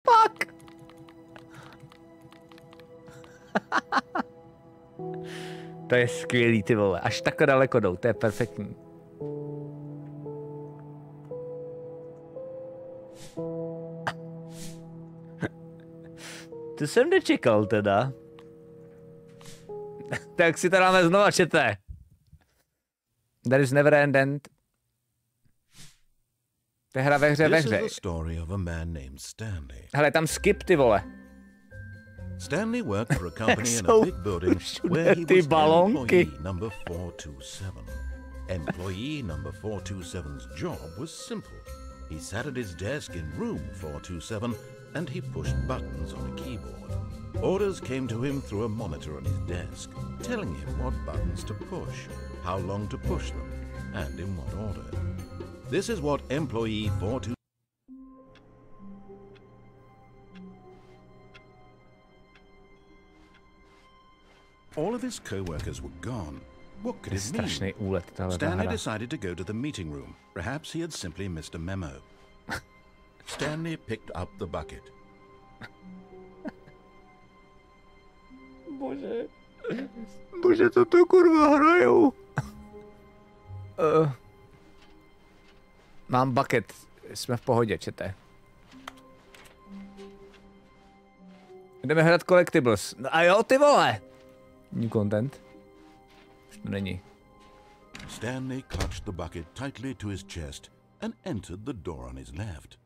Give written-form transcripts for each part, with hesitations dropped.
Fuck! To je skvělý, ty vole. Až tak daleko jdou, to je perfektní. To jsem nečekal teda. Tak si to dáme znova, čete. There is never end end. To je hra ve hře, ve hře. Hele, tam skip, ty vole. Stanley worked for a company in a big building where he was employee number 427. Employee number 427's job was simple. He sat at his desk in room 427 and he pushed buttons on a keyboard. Orders came to him through a monitor on his desk, telling him what buttons to push, how long to push them, and in what order. This is what employee 427... All of his co-workers were gone. What could it mean? Stanley decided to go to the meeting room. Perhaps he had simply missed a memo. Stanley picked up the bucket. Bože. Bože, co to kurva hrajou? Mám bucket. Jsme v pohodě, čete. Jdeme hledat collectibles. No a jo, ty vole! New content. Už to není. Stanley clutched the bucket tightly to his chest and entered the door on his left.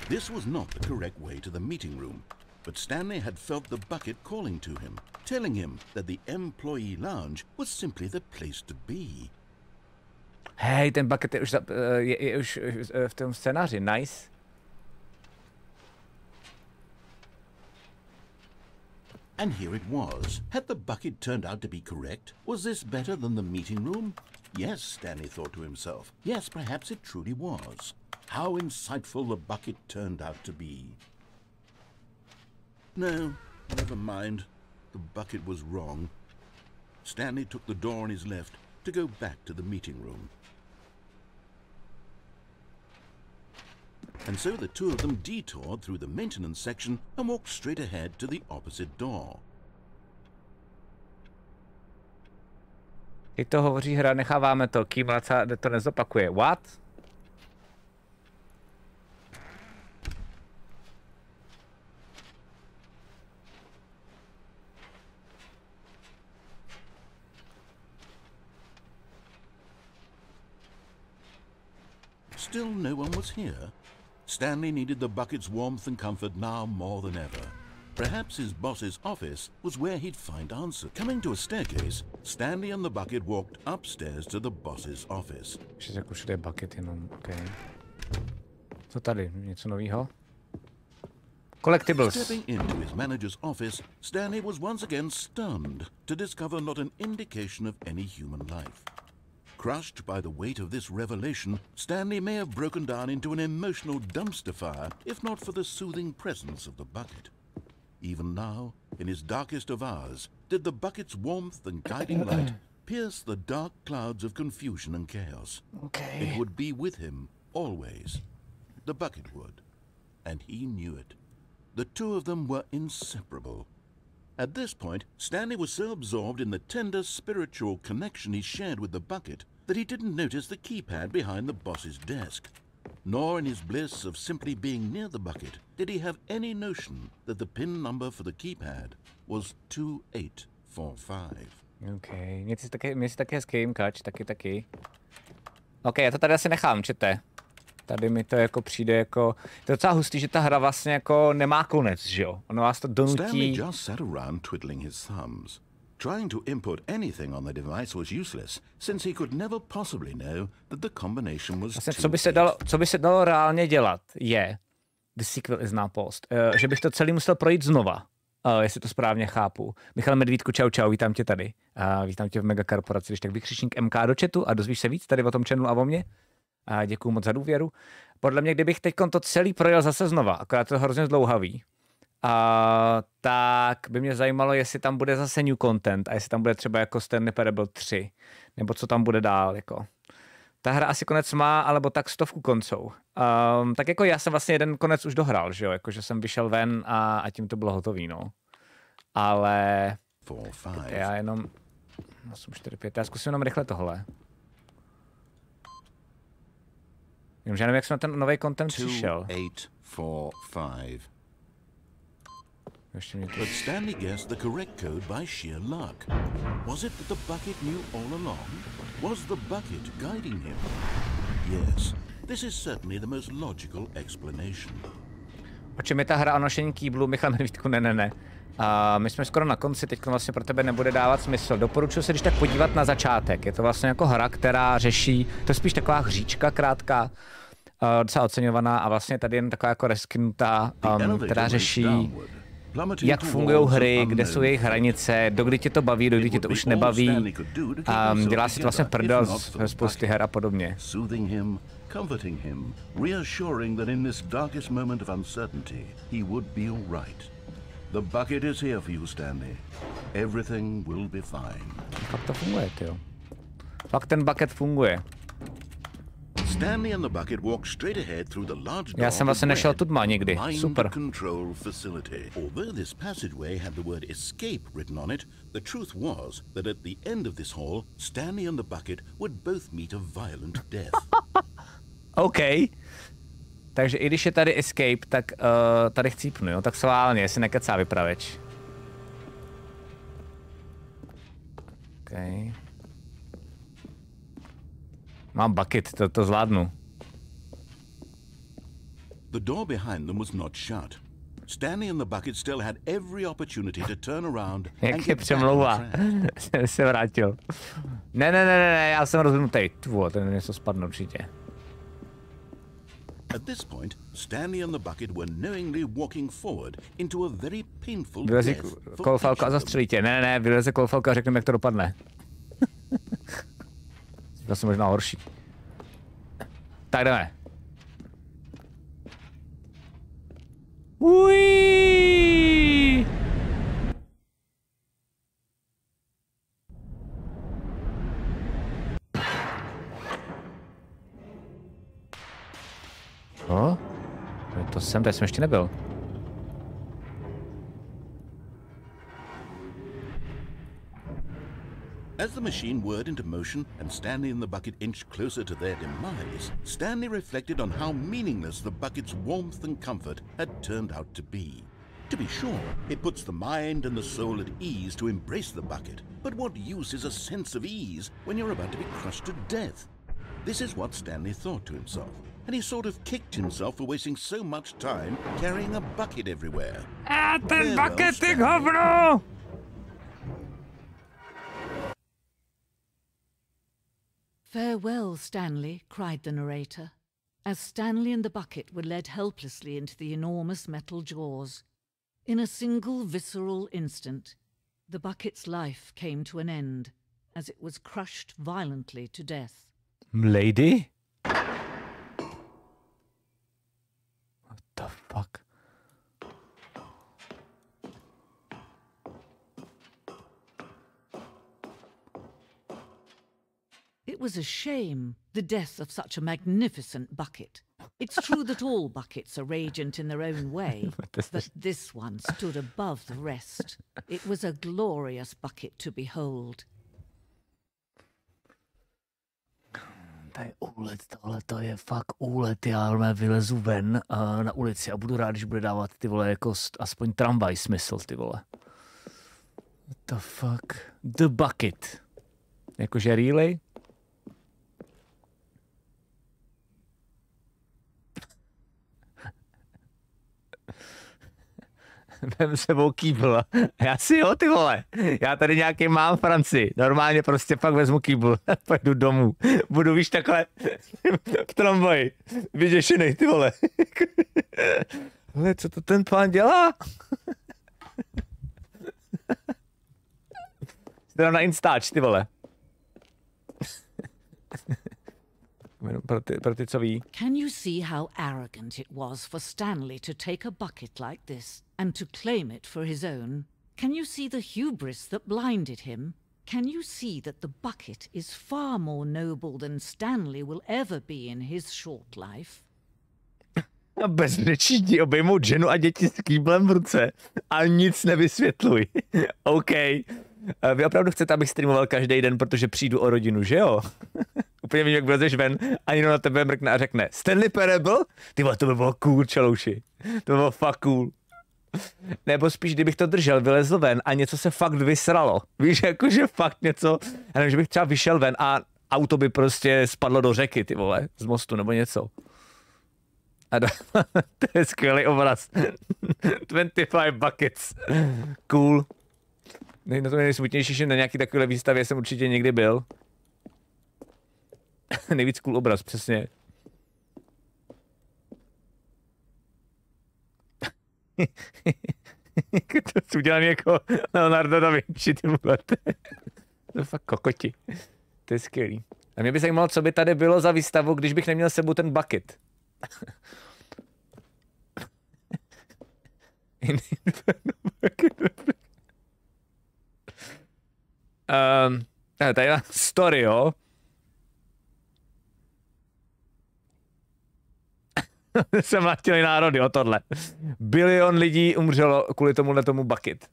This was not the correct way to the meeting room, but Stanley had felt the bucket calling to him, telling him that the employee lounge was simply the place to be. Hej, ten bucket je už v tom scénáři, nice. And here it was. Had the bucket turned out to be correct? Was this better than the meeting room? Yes, Stanley thought to himself. Yes, perhaps it truly was. How insightful the bucket turned out to be. No, never mind. The bucket was wrong. Stanley took the door on his left to go back to the meeting room. And so the two of them detoured through the maintenance section and walked straight ahead to the opposite door. Teď to hovoří hra, necháváme to, kýmlaca to nezopakuje. What? Still no one was here. Stanley needed the bucket's warmth and comfort now more than ever. Perhaps his boss's office was where he'd find answers. Coming to a staircase, Stanley and the bucket walked upstairs to the boss's office. Všude bucket jenom, okay. Co tady? Něco novýho? Collectibles. Stepping into his manager's office, Stanley was once again stunned to discover not an indication of any human life. Crushed by the weight of this revelation, Stanley may have broken down into an emotional dumpster fire if not for the soothing presence of the bucket. Even now, in his darkest of hours, did the bucket's warmth and guiding light pierce the dark clouds of confusion and chaos. Okay. It would be with him, always. The bucket would. And he knew it. The two of them were inseparable. At this point, Stanley was so absorbed in the tender spiritual connection he shared with the bucket that he didn't notice the keypad behind the boss's desk. Nor in his bliss of simply being near the bucket did he have any notion that the PIN number for the keypad was 2845. OK, mě si taky hezký imkač, taky. OK, já to tady asi nechám, čete. Tady mi to jako přijde jako... To je docela hustý, že ta hra vlastně jako nemá konec, že jo? Ono vás to donutí... Stanley just sat around twiddling his thumbs. Trying to input anything on the device was useless, since he could never possibly know that the combination was vlastně, co by se dalo reálně dělat, je... The sequel is now paused. Že bych to celý musel projít znova. Jestli to správně chápu. Michal Medvídku, čau, vítám tě tady. Vítám tě v megakorporaci, když tak vykřičník MK do chatu a dozvíš se víc tady o tom channelu a o mně. Děkuju moc za důvěru. Podle mě, kdybych teď to celý projel zase znova, akorát to je hrozně zdlouhavý, tak by mě zajímalo, jestli tam bude zase new content a jestli tam bude třeba jako Stanley Parabel 3, Nebo co tam bude dál, jako. Ta hra asi konec má, alebo tak 100 konců. Tak jako já jsem vlastně jeden konec už dohrál, že jo, jakože jsem vyšel ven a tím to bylo hotový, no. Ale já jenom 8, 4, 5, já zkusím jenom rychle tohle. Jenomže já nevím, jak jsem na ten nový content přišel. 2, 8, 4, 5. But Stanley guessed the correct code by sheer luck. Was it that the bucket knew all along? Was the bucket guiding him? Yes, this is certainly the most logical explanation. O čem je ta hra o nošení kýblu? Michal Medvídku, ne. My jsme skoro na konci, teď vlastně pro tebe nebude dávat smysl. Doporučuji se když tak podívat na začátek. Je to vlastně jako hra, která řeší, to je spíš taková hříčka krátká, docela oceňovaná a vlastně tady jen taková jako reskynutá, která řeší, jak fungují hry, kde jsou jejich hranice, dokdy tě to baví, dokdy tě to už nebaví. Dělá si to vlastně prdel z spousty her a podobně. Comforting him, reassuring that in this darkest moment of uncertainty, he would be all right. The bucket is here for you, Stanley. Everything will be fine. Fakt to funguje, tyjo. Fakt ten bucket funguje. Stanley and the bucket walked straight ahead through the large door. Já jsem vlastně nešel tudma nikdy. Super. Control facility. Although this passageway had the word escape written on it, the truth was that at the end of this hall, Stanley and the bucket would both meet a violent death. OK. Takže i když je tady escape, tak tady chcípnu, jo? Tak sválně, jestli nekecá vypraveč. OK. Mám bucket, to zvládnu. The door behind them was not shut. Stanley and the bucket still had every opportunity to turn around. Jak je přemlouvá. Jsem se vrátil. Ne, já jsem rozhodnutý. Ten něco spadne určitě. At this point, Stanley and the bucket were knowingly walking forward into a very painful vyleze death. kolfalka a zastřelí tě. Ne, vyleze kolfalka a řekneme, jak to dopadne. To je možná horší. Tak jdeme. Uiii! To jsem, tady jsem ještě nebyl. As the machine whirred into motion and Stanley and the bucket inched closer to their demise, Stanley reflected on how meaningless the bucket's warmth and comfort had turned out to be. To be sure, it puts the mind and the soul at ease to embrace the bucket, but what use is a sense of ease when you're about to be crushed to death? This is what Stanley thought to himself, and he sort of kicked himself for wasting so much time carrying a bucket everywhere. Ten bucket, ty hovno! Farewell, Stanley, cried the narrator, as Stanley and the bucket were led helplessly into the enormous metal jaws. In a single visceral instant, the bucket's life came to an end, as it was crushed violently to death. Lady? What the fuck? It was a shame, the death of such a magnificent bucket. It's true that all buckets are radiant in their own way, but this one stood above the rest. It was a glorious bucket to behold. To je úlet, tohle to je fakt úlet, já vylezu ven na ulici a budu rád, když bude dávat ty vole jako aspoň tramvaj smysl, ty vole. What the fuck? The bucket. Jakože really? Vem sebou kýbl. Já si jo, ty vole. Já tady nějaký mám Francii. Normálně prostě pak vezmu kýbl. Pojdu domů. Budu, víš, takhle v tramvaji. Vyděšenej, ty vole. Hele, co to ten pán dělá? Jste na Instač, ty vole. Pro ty, co ví. Can you see how arrogant it was for Stanley to take a bucket like this and to claim it for his own? Can you see the hubris that blinded him? Can you see that the bucket is far more noble than Stanley will ever be in his short life? A bez řečí ti obejmout ženu a děti s kýblem v ruce a nic nevysvětluj. OK. Vy opravdu chcete, abych streamoval každý den, protože přijdu o rodinu, že jo? Úplně vím, jak vlezeš ven a někdo na tebe mrkne a řekne Stanley Parabel? Ty vole, to by bylo cool, čelouši. To by bylo fakt cool. Nebo spíš, kdybych to držel, vylezl ven a něco se fakt vysralo. Víš, jakože fakt něco, já nevím, že bych třeba vyšel ven a auto by prostě spadlo do řeky, ty vole, z mostu nebo něco. A to je skvělý obraz. 25 buckets. Cool. Na to je nejsmutnější, že na nějaký takové výstavě jsem určitě někdy byl. Nejvíc cool obraz, přesně. To jsou udělaný jako Leonardo da Vinci, ty vole. To je fakt kokoti. To je skvělý. A mě by zajímalo, co by tady bylo za výstavu, když bych neměl s sebou ten bucket. Tady je story, jo. Se mlátili národy o tohle. Bilion lidí umřelo kvůli tomu bucket.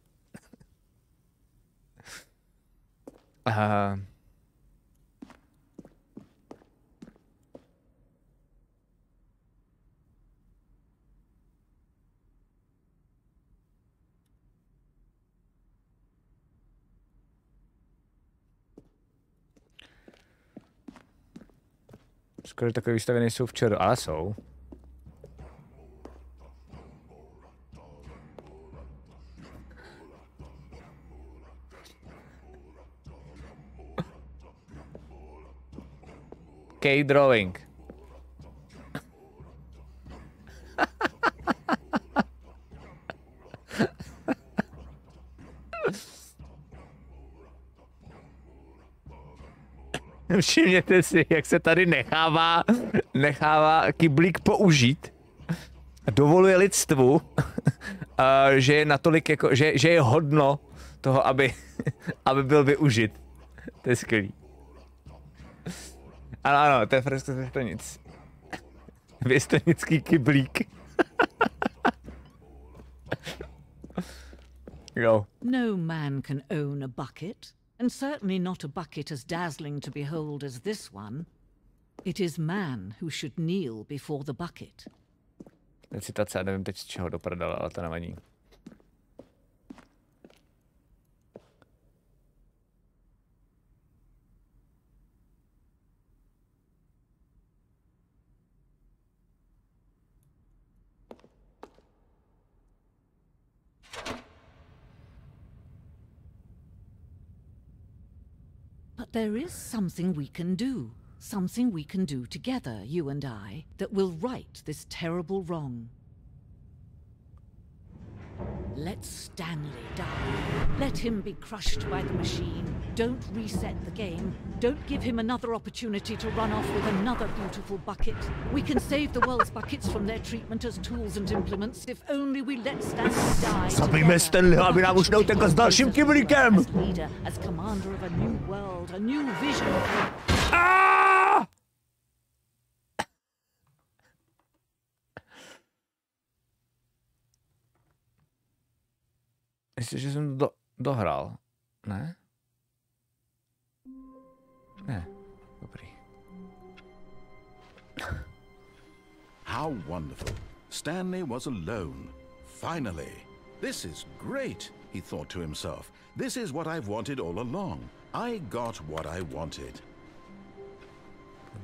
Skoro takové výstavy nejsou včera, ale jsou. K-drawing. Všimněte si, jak se tady nechává kyblík použít. Dovoluje lidstvu, že je natolik jako, že je hodno toho, aby byl využit. To je skvělý. Ano, to je fresko ze Stanic. Věstonický kyblík. Jo. No man can own a bucket, and certainly not a bucket as dazzling to behold as this one. It is man who should kneel before the bucket. Citace, nevím teď z čeho doprdala, ale to nevadí. But there is something we can do. Something we can do together, you and I, that will right this terrible wrong. Let Stanley die. Let him be crushed by the machine. Don't reset the game. Don't give him another opportunity to run off with another beautiful bucket. We can save the world's buckets from their treatment as tools and implements if only we let Stanley die. Zabijme Stanleyho, aby nám už neutekl s dalším kyblíkem! As leader, as commander of a new world, a new vision. Myslím, že jsem dohrál, ne? Ne, dobrý. How wonderful. Stanley was alone. Finally. This is great, he thought to himself. This is what I've wanted all along. I got what I wanted.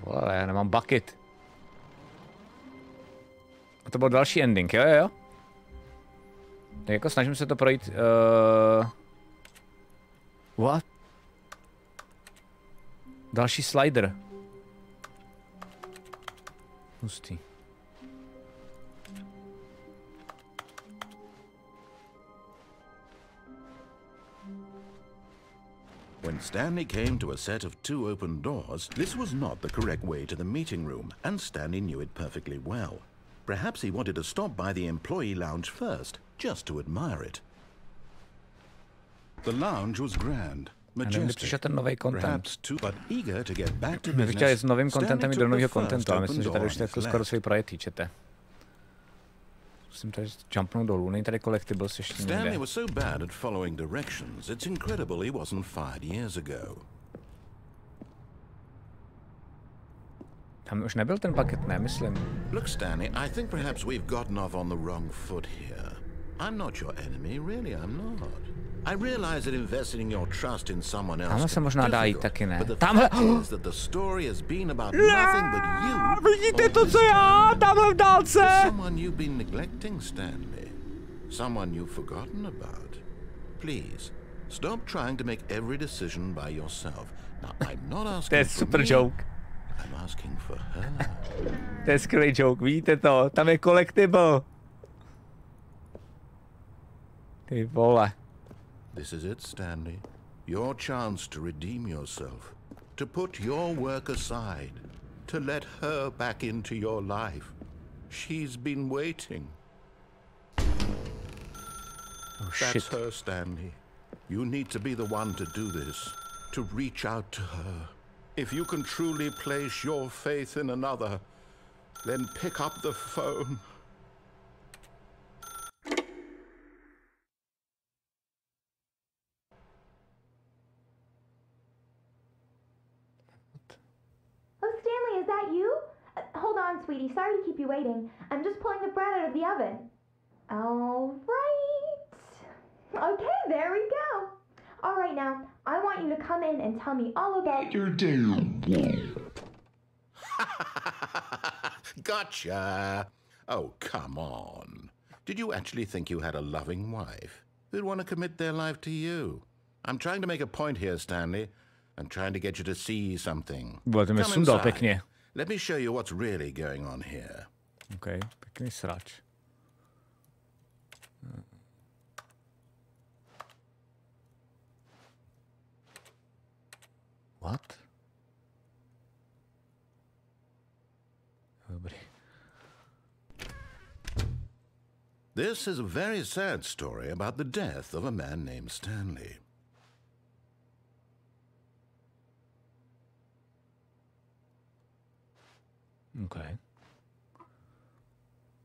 Vole, já nemám bucket. A to byl další ending, jo? Tak jako snažím se to projít. What? Další slider. Hustý. When Stanley came to a set of 2 open doors, this was not the correct way to the meeting room, and Stanley knew it perfectly well. Perhaps he wanted to stop by the employee lounge first, just to admire it. The lounge was grand. majestic. Přišel ten nový content. Perhaps too, but eager to get back to My bych chtěl business, s novým contentem jít do nového Stanley contentu, ale myslím, že tady už took the jako first skoro door svůj projekt týčete. Musím tady jumpnout dolů, není tady collectibles ještě Stanley někde. was so bad at following directions, it's incredible he wasn't fired years ago. Tam už nebyl ten paket, ne, myslím. Look, Stanley, I think perhaps we've gotten off on the wrong foot here. I'm not your enemy, really, I'm not. I realize that investing your trust in someone else Tamhle se možná dá jít taky, ne? but the Tamhle! fact is that the story has been about nothing but you. Vidíte to, co já? Tamhle v dálce! Someone you've been neglecting, Stanley. Someone you've forgotten about. Please, stop trying to make every decision by yourself. Now, I'm not asking To je for super me, joke. I'm asking for her. To je skvělý joke, vidíte to? Tam je collectible. Ty vole. This is it, Stanley. Your chance to redeem yourself. To put your work aside. To let her back into your life. She's been waiting. Oh, That's shit. her, Stanley. You need to be the one to do this. To reach out to her. If you can truly place your faith in another, then pick up the phone. Oh, Stanley, is that you? Hold on, sweetie. Sorry to keep you waiting. I'm just pulling the bread out of the oven. All right. Okay, there we go. All right, now, I want you to come in and tell me all about your day. Gotcha. Oh, come on. Did you actually think you had a loving wife who'd want to commit their life to you? I'm trying to make a point here, Stanley. I'm trying to get you to see something. Bylo to mi Come sundal inside. pěkně. Let me show you what's really going on here. OK, pěkný srač. What? Dobrý. This is a very sad story about the death of a man named Stanley. OK.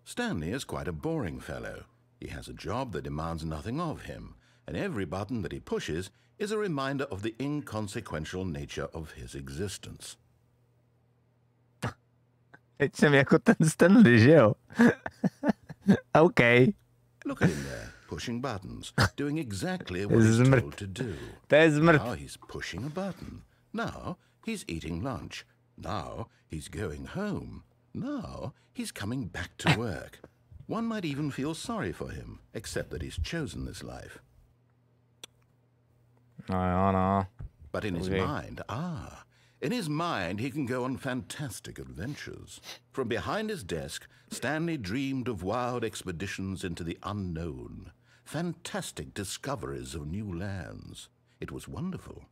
Stanley is quite a boring fellow. He has a job that demands nothing of him, and every button that he pushes is a reminder of the inconsequential nature of his existence. Teď jsem jako ten Stanley, že jo? OK. Look at him there, pushing buttons, doing exactly what he's told to do. To je zmrt. Now he's pushing a button. Now he's eating lunch. Now he's going home. Now he's coming back to work. One might even feel sorry for him, except that he's chosen this life. No jo, no. But in his mind, he can go on fantastic adventures. From behind his desk, Stanley dreamed of wild expeditions into the unknown, fantastic discoveries of new lands. It was wonderful.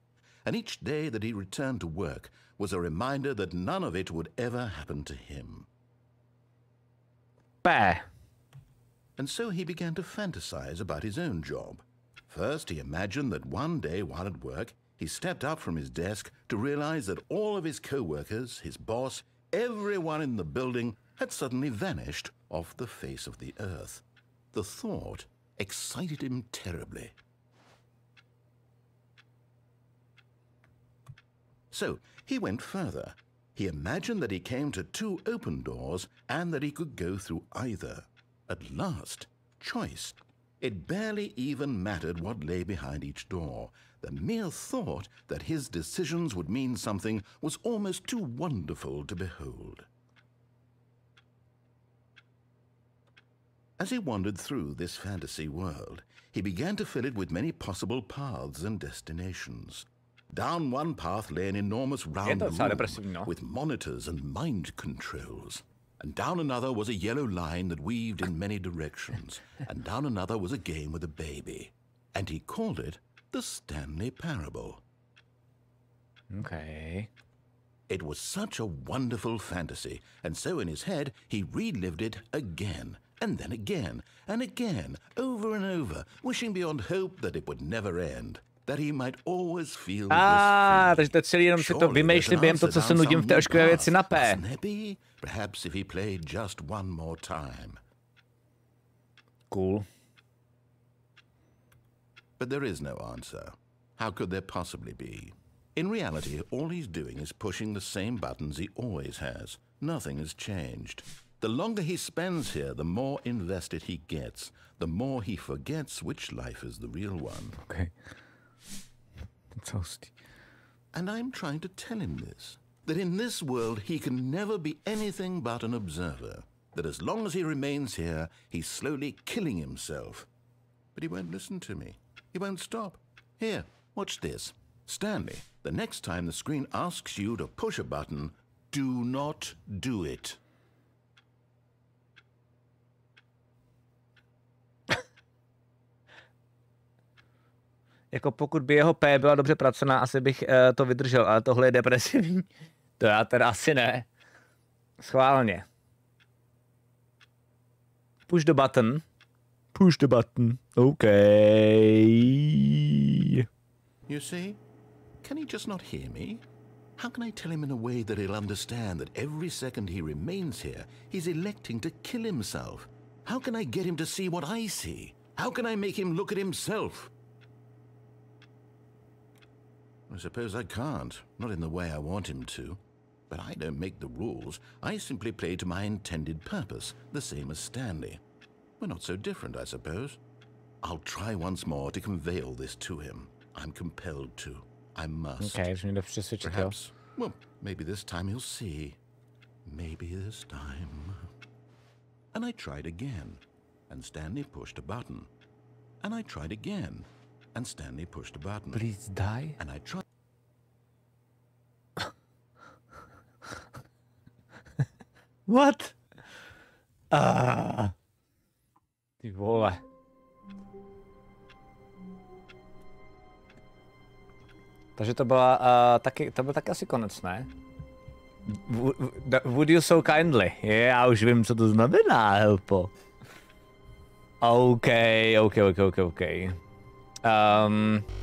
And each day that he returned to work was a reminder that none of it would ever happen to him. Bé. And so he began to fantasize about his own job. First, he imagined that one day while at work, he stepped up from his desk to realize that all of his co-workers, his boss, everyone in the building had suddenly vanished off the face of the earth. The thought excited him terribly. So he went further. He imagined that he came to two open doors and that he could go through either. At last, choice. It barely even mattered what lay behind each door. The mere thought that his decisions would mean something was almost too wonderful to behold. As he wandered through this fantasy world, he began to fill it with many possible paths and destinations. Down one path lay an enormous round room with monitors and mind controls. And down another was a yellow line that weaved in many directions. And down another was a game with a baby. And he called it the Stanley Parabel. Okay. It was such a wonderful fantasy, and so in his head he relived it again, and then again, and again, over and over, wishing beyond hope that it would never end. that he might always feel takže to celý jenom si to vymýšlím během to, co se nudím v té ošklivé věci na P. Perhaps if he played just one more time. Cool. But there is no answer. How could there possibly be? In reality, all he's doing is pushing the same buttons he always has. Nothing has changed. The longer he spends here, the more invested he gets. The more he forgets which life is the real one. Okay. That's hosty. And I'm trying to tell him this. That in this world he can never be anything but an observer. That as long as he remains here, he's slowly killing himself. But he won't listen to me. He won't stop. Here, watch this. Stanley, the next time the screen asks you to push a button, do not do it. Jako pokud by jeho P byla dobře pracená, asi bych to vydržel, ale tohle je depresivní. To já teda asi ne. Schválně. Push the button. Push the button. Okay. You see? Can he just not hear me? How can I tell him in a way that he'll understand that every second he remains here, he's electing to kill himself? How can I get him to see what I see? How can I make him look at himself? I suppose I can't, not in the way I want him to. But I don't make the rules. I simply play to my intended purpose, the same as Stanley. We're not so different, I suppose. I'll try once more to convey all this to him. I'm compelled to. I must. Okay, perhaps, well, maybe this time he'll see. Maybe this time. And I tried again, and Stanley pushed a button. And I tried again, and Stanley pushed a button. Please die. And I tried. What? Ty vole. Takže to byla to byl taky asi konec, ne? Would you so kindly? Já už vím, co to znamená, helpo. OK.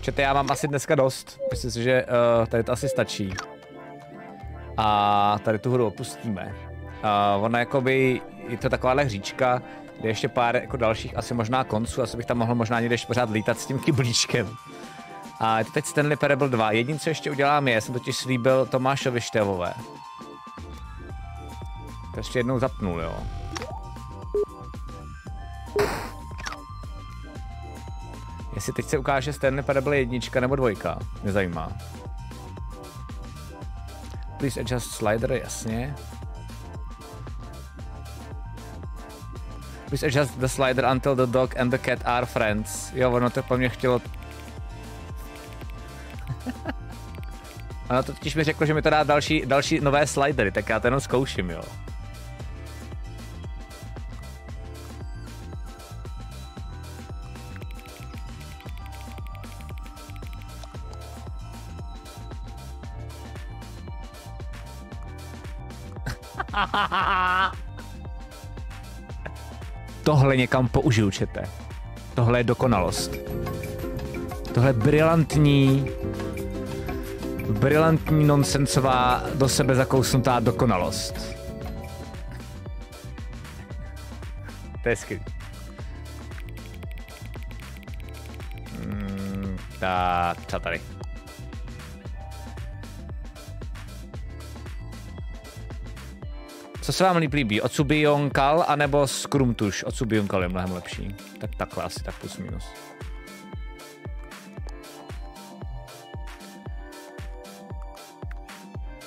Čete, já mám asi dneska dost. Myslím si, že tady to asi stačí. A tady tu hru opustíme. Ona jakoby, je to takováhle hříčka, kde ještě pár jako dalších asi možná konců, asi bych tam mohl možná někde ještě pořád lítat s tím kyblíčkem. A je to teď Stanley Parabel 2. Jediné, co ještě udělám je, jsem totiž slíbil Tomášovi Števové. To ještě jednou zapnul, jo. Jestli teď se ukáže Stanley Parabel 1 nebo 2, mě zajímá. Please adjust slider, jasně. Please adjust the slider until the dog and the cat are friends. Jo, ono to po mně chtělo. Ono to totiž mi řeklo, že mi to dá další nové slidery, tak já to jenom zkouším, jo. Tohle někam použiju, čete. Tohle je dokonalost. Tohle je brilantní nonsensová, do sebe zakousnutá dokonalost. To je skvělý. Tak, co tady? Co se vám líbí? Otsubionkal anebo Skrumtuš? Otsubionkal je mnohem lepší. Tak takhle asi, tak plus minus.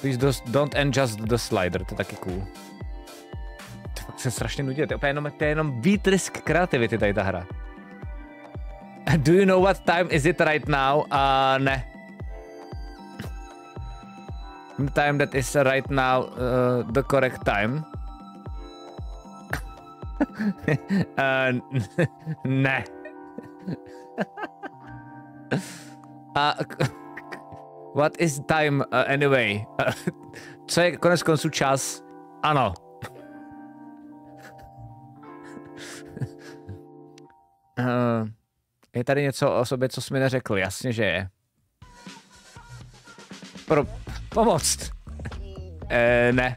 Please don't adjust the slider, to je taky cool. To fakt se strašně nudí, to je jenom výtrysk kreativity tady ta hra. Do you know what time is it right now? Ne. The time that is right now the correct time. Ne. What is time anyway? Co je konec konců čas? Ano. Je tady něco o sobě, co jsi mi neřekl? Jasně, že je. Pomoct. Ne.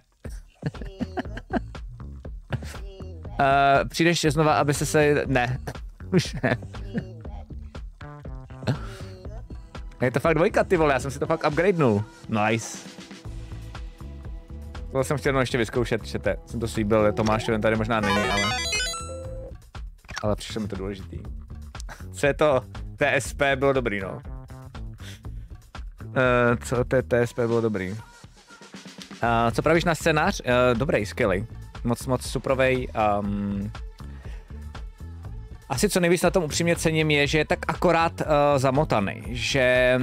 Přijdeš znova, aby se... Ne. Už ne. Je to fakt 2, ty vole, já jsem si to fakt upgradenul. Nice. To jsem chtěl ještě vyzkoušet, čete. Jsem to slíbil, Tomáš, ten tady možná není, ale přišlo mi to důležitý. Co je to? TSP bylo dobrý, no. Co to je TSP bylo dobrý? Co pravíš na scénář? Dobrý, skvělej. Moc suprovej. Asi co nejvíc na tom upřímně cením je, že je tak akorát zamotaný, že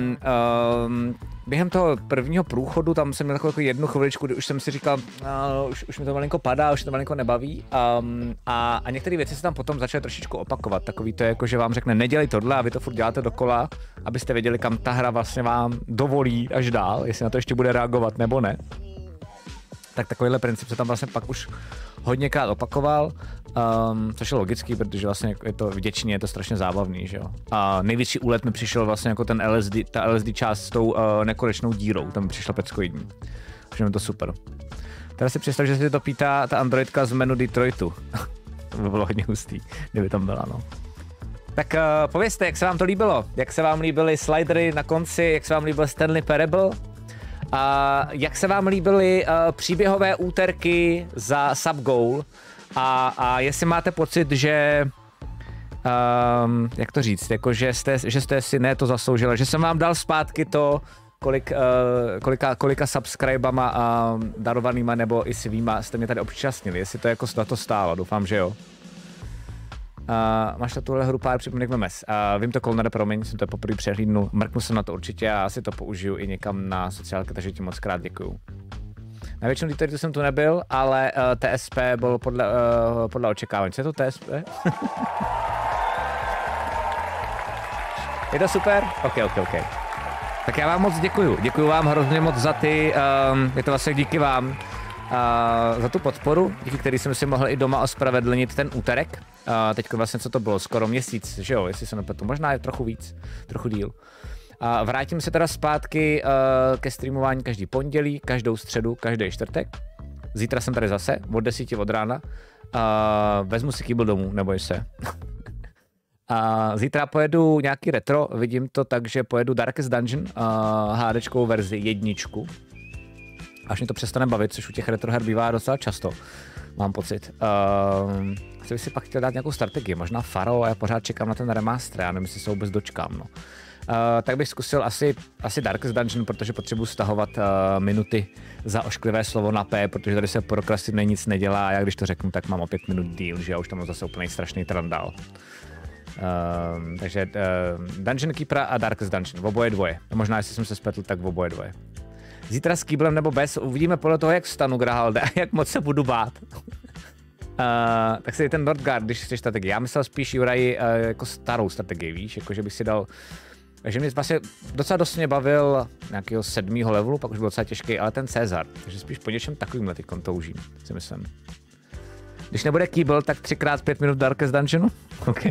během toho prvního průchodu tam jsem měl takovou jako jednu chviličku, kdy už jsem si říkal, už mi to malinko padá, už to malinko nebaví a některé věci se tam potom začaly trošičku opakovat. Takový to je jako, že vám řekne nedělej tohle a vy to furt děláte dokola, abyste věděli, kam ta hra vlastně vám dovolí až dál, jestli na to ještě bude reagovat nebo ne. Tak takovýhle princip se tam vlastně pak už hodněkrát opakoval, což je logický, protože vlastně je to vděčný, je to strašně zábavný, že jo. A největší úlet mi přišel vlastně jako ten ta LSD část s tou nekonečnou dírou, tam mi přišla peckoidní. Už je to super. Teda si představ, že se to pítá ta androidka z menu Detroitu. To by bylo hodně hustý, kdyby tam byla, no. Tak povězte, jak se vám to líbilo? Jak se vám líbily slidery na konci, jak se vám líbil Stanley Parabel? A jak se vám líbily příběhové úterky za subgoal a jestli máte pocit, že jak to říct, jako že jste si ne to zasloužili, že jsem vám dal zpátky to, kolika subscribama darovanýma nebo i svýma jste mě tady občasnili, jestli to jako na to stálo, doufám, že jo. Máš na tuhle hru pár připomínek memes. Vím to, Kolnare, promiň, jsem to poprvé přehlídnul, mrknu jsem na to určitě a asi to použiju i někam na sociálky, takže ti moc krát děkuju. Na většinu Detroitu jsem tu nebyl, ale TSP bylo podle očekávání. Co je to TSP? Je to super? Ok. Tak já vám moc děkuju. Děkuju vám hrozně moc za ty, je to vlastně díky vám, za tu podporu, díky který jsem si mohl i doma ospravedlnit ten úterek. Teď vlastně co to bylo, skoro měsíc, že jo, jestli se nepletu, možná je trochu víc, trochu díl. Vrátím se teda zpátky ke streamování každý pondělí, každou středu, každý čtvrtek. Zítra jsem tady zase, od 10 od rána. Vezmu si kýbl domů, neboj se. Zítra pojedu nějaký retro, vidím to tak, že pojedu Darkest Dungeon, HDčkovou verzi 1. Až mě to přestane bavit, což u těch retro her bývá docela často, mám pocit. Asi bych si pak chtěl dát nějakou strategii, možná Faro, a já pořád čekám na ten remaster, já nevím, jestli se vůbec dočkám, no. Tak bych zkusil asi Darkest Dungeon, protože potřebuji stahovat minuty za ošklivé slovo na P, protože tady se prokrastinuje nic nedělá a já když to řeknu, tak mám o 5 minut díl, že já už tam mám zase úplný strašný trandál. Takže Dungeon Keepera a Darkest Dungeon, oboje dvoje. Možná, jestli jsem se spletl, tak oboje dvoje. Zítra s kýblem nebo bez, uvidíme podle toho, jak vstanu, Grahalde, a jak moc se budu bát. Tak si ten Nordgard, když chceš strategii. Já myslel spíš, Juraj, jako starou strategii, víš, jako že bych si dal... Takže mě vlastně docela dost mě bavil nějakého 7. levelu, pak už byl docela těžký, ale ten Cezar. Takže spíš po něčem takovýmhle teď toužím, si myslím. Když nebude kýbl, tak 3x5 minut Darkest Dungeonu? OK.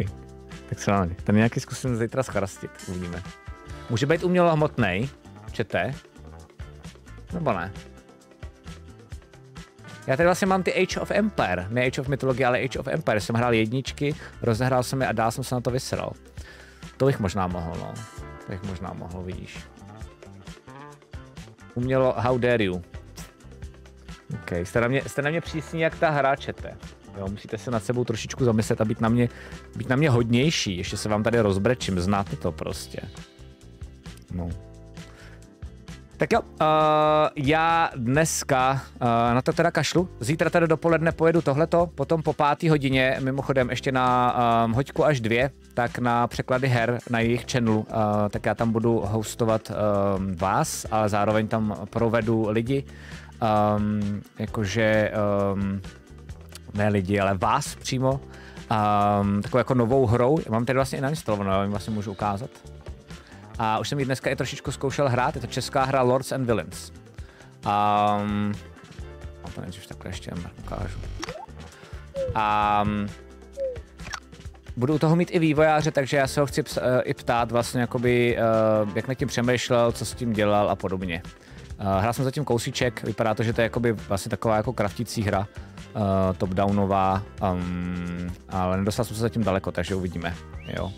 Tak se nám. Ten nějaký zkusím zítra schrastit, uvidíme. Může být umělohmotnej, čete? Nebo ne? Já tady vlastně mám ty Age of Empire, ne Age of Mythology, ale Age of Empire. Jsem hrál 1, rozehrál jsem je a dál jsem se na to vysral. To bych možná mohl, no. To bych možná mohl, vidíš. Umělo, how dare you. OK, jste na mě přísní jak ta hra, čete. Jo, musíte se nad sebou trošičku zamyslet a být na mě hodnější. Ještě se vám tady rozbrečím, znáte to prostě. No. Tak jo, já dneska na to teda kašlu. Zítra teda dopoledne pojedu tohleto, potom po 5. hodině, mimochodem ještě na hoďku až 2, tak na překlady her na jejich channelu, tak já tam budu hostovat vás, ale zároveň tam provedu lidi, jakože ne lidi, ale vás přímo, takovou jako novou hrou. Já mám tady vlastně i nainstalovanou, já vám vlastně můžu ukázat. A už jsem ji dneska i trošičku zkoušel hrát, je to česká hra Lords and Villains. A to nejdřív takhle ještě ukážu. budu toho mít i vývojáře, takže já se ho chci i ptát vlastně jakoby, jak nad tím přemýšlel, co s tím dělal a podobně. Hrál jsem zatím kousíček, vypadá to, že to je jakoby vlastně taková jako craftící hra, top-downová, ale nedostal jsem se zatím daleko, takže uvidíme, jo.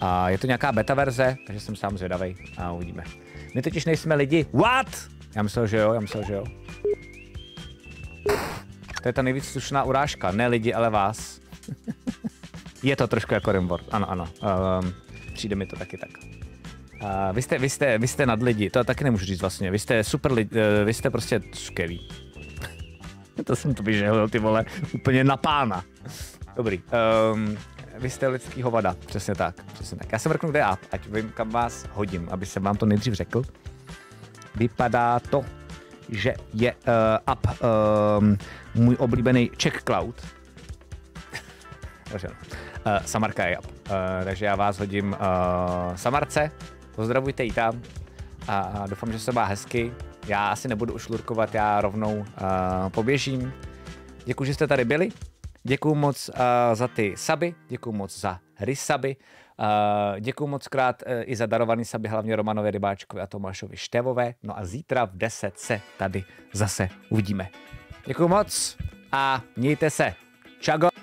A je to nějaká beta verze, takže jsem sám zvědavej a uvidíme. My totiž nejsme lidi. What? Já myslel, že jo. To je ta nejvíc slušná urážka, ne lidi, ale vás. Je to trošku jako Rimworld, ano. Přijde mi to taky tak. Vy jste nad lidi, to taky nemůžu říct vlastně. Vy jste super lidi, vy jste prostě skvělí. To jsem to vyžehlil, ty vole, úplně na pána. Dobrý. Vy jste lidský hovada, přesně tak. Já se mrknu, kde je app, ať vím, kam vás hodím, aby jsem vám to nejdřív řekl. Vypadá to, že je app můj oblíbený Czech Cloud. Samarka je app. Takže já vás hodím Samarce, pozdravujte ji tam a doufám, že se má hezky. Já asi nebudu už lurkovat, já rovnou poběžím. Děkuji, že jste tady byli. Děkuju moc za ty suby, děkuju moc za rysaby, děkuju moc krát i za darovaný suby, hlavně Romanovi Rybáčkovi a Tomášovi Števové. No a zítra v 10 se tady zase uvidíme. Děkuju moc a mějte se. Čago.